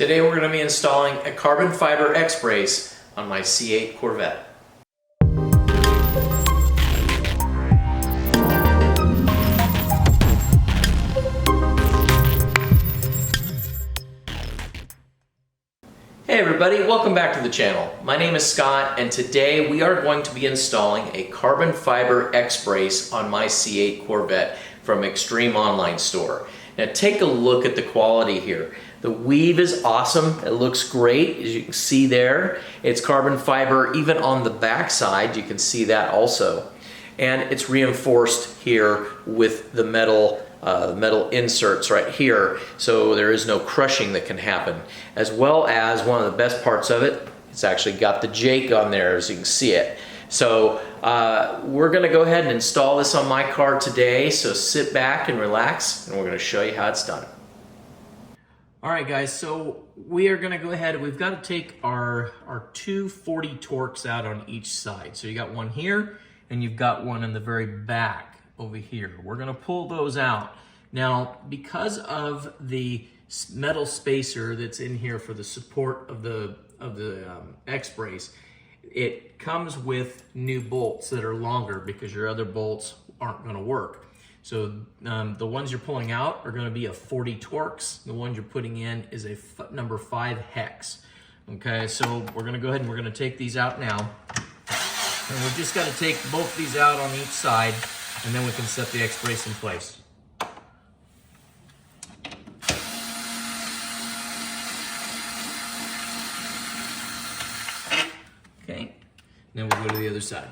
Today we're going to be installing a carbon fiber X-brace on my C8 Corvette. Hey everybody, welcome back to the channel. My name is Scott and today we are going to be installing a carbon fiber X-brace on my C8 Corvette from Extreme Online Store. Now take a look at the quality here. The weave is awesome, it looks great as you can see there. It's carbon fiber even on the back side, you can see that also. And it's reinforced here with the metal inserts right here, so there is no crushing that can happen. As well as one of the best parts of it, it's actually got the Jake on there as you can see it. So we're going to go ahead and install this on my car today, so sit back and relax and we're going to show you how it's done. Alright guys, so we are going to go ahead and we've got to take our two 40 Torx out on each side. So you got one here and you've got one in the very back over here. We're going to pull those out. Now, because of the metal spacer that's in here for the support of the X-brace, it comes with new bolts that are longer because your other bolts aren't going to work. So the ones you're pulling out are going to be a 40 Torx. The ones you're putting in is a number 5 hex. Okay, so we're going to go ahead and we're going to take these out now. And we've just got to take both these out on each side, and then we can set the X-brace in place. Okay, then we'll go to the other side.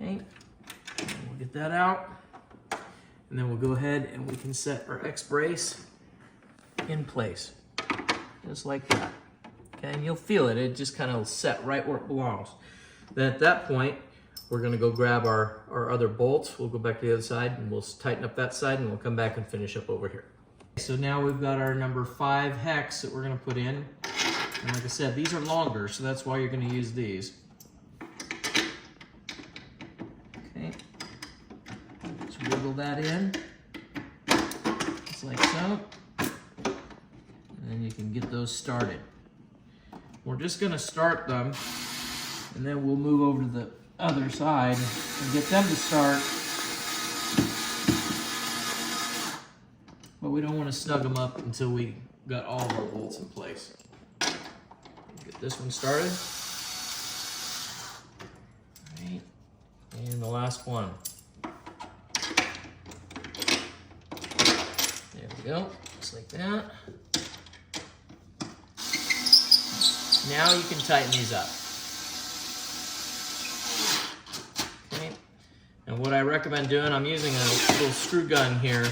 Okay, we'll get that out, and then we'll go ahead and we can set our X-brace in place, just like that. Okay, and you'll feel it, it just kind of set right where it belongs. Then at that point, we're going to go grab our other bolts. We'll go back to the other side and we'll tighten up that side and we'll come back and finish up over here. So now we've got our number 5 hex that we're going to put in. And like I said, these are longer, so that's why you're going to use these. Wiggle that in, just like so, and then you can get those started. We're just going to start them, and then we'll move over to the other side and get them to start, but we don't want to snug them up until we got all of our bolts in place. Get this one started, all right, and the last one. There we go, just like that. Now you can tighten these up. Okay. And what I recommend doing, I'm using a little screw gun here.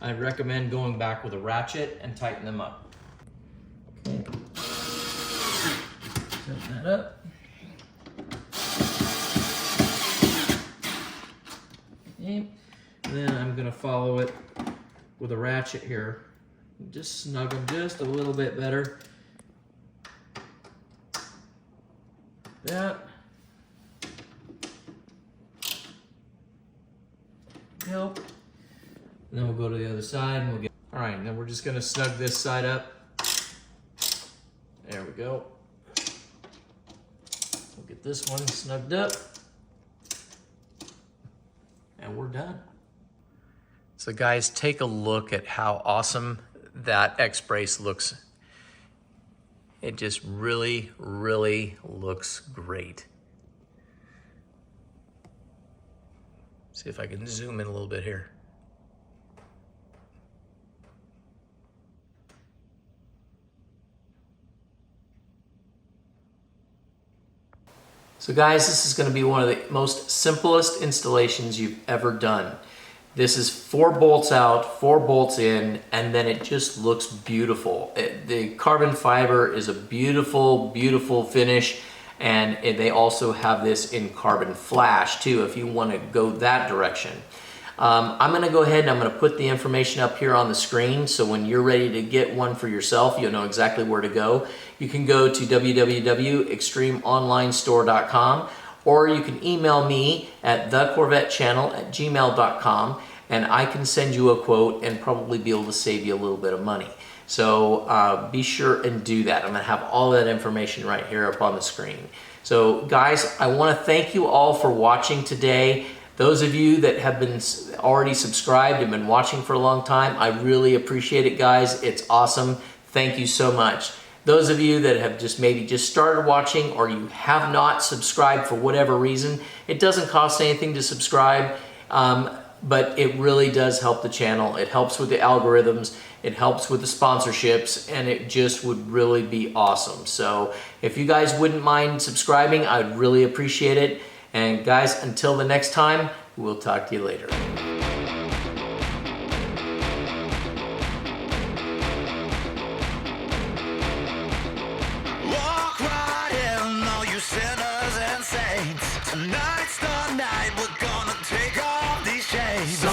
I recommend going back with a ratchet and tighten them up. Okay. Tighten that up. Okay. And then I'm going to follow it with a ratchet here. Just snug them just a little bit better. That. Help. And then we'll go to the other side and we'll get. All right, then we're just gonna snug this side up. There we go. We'll get this one snugged up. And we're done. So guys, take a look at how awesome that X-brace looks. It just really, really looks great. See if I can zoom in a little bit here. So guys, this is going to be one of the most simplest installations you've ever done. This is 4 bolts out, 4 bolts in, and then it just looks beautiful. The carbon fiber is a beautiful, beautiful finish, and they also have this in carbon flash too if you want to go that direction. I'm going to go ahead and I'm going to put the information up here on the screen, so when you're ready to get one for yourself, you'll know exactly where to go. You can go to www.extremeonlinestore.com, or you can email me at thecorvettechannel@gmail.com, and I can send you a quote and probably be able to save you a little bit of money. So be sure and do that. I'm going to have all that information right here up on the screen. So guys, I want to thank you all for watching today. Those of you that have been already subscribed and been watching for a long time, I really appreciate it, guys. It's awesome. Thank you so much. Those of you that have maybe just started watching, or you have not subscribed for whatever reason, it doesn't cost anything to subscribe, but it really does help the channel. It helps with the algorithms, it helps with the sponsorships, and it just would really be awesome. So if you guys wouldn't mind subscribing, I'd really appreciate it. And guys, until the next time, we'll talk to you later. Walk right in, all you sinners and saints. Tonight's the night we're gonna take off these chains.